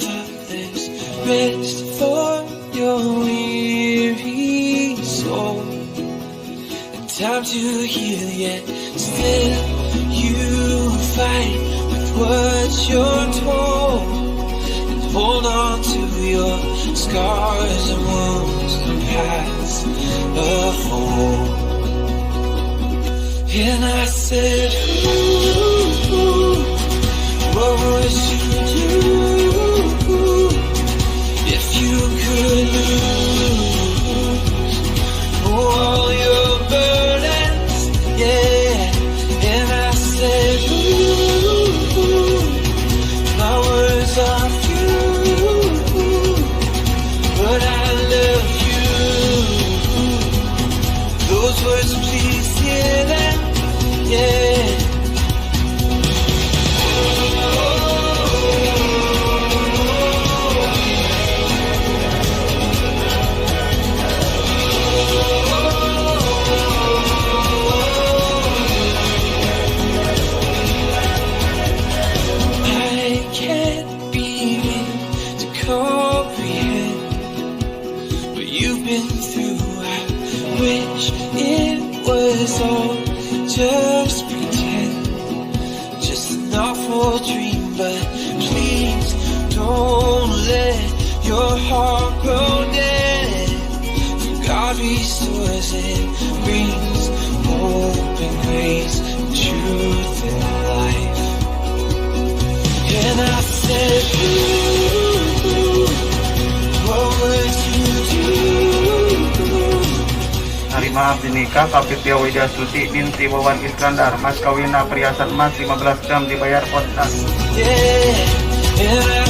effortless rest for your weary soul. And time to heal, yet still you fight with what you're told. And hold on to your scars and wounds and paths of hope. And I said, ooh, what would you do if you could lose all your burdens? Yeah. And I said, ooh, my words are few, but I love you. Those words, please hear them. Yeah. I can't begin to comprehend what you've been through. I wish it was all just pretend, just an awful dream. But please don't let your heart grow dead. For God restores and brings hope and grace and truth and life. And I said, ooh, what would you do? Hari maaf dinikah Kapitya Widya Stuti binti Wawan Iskandar, mas kawina perhiasan emas 15 jam dibayar kontan. Yeah, and I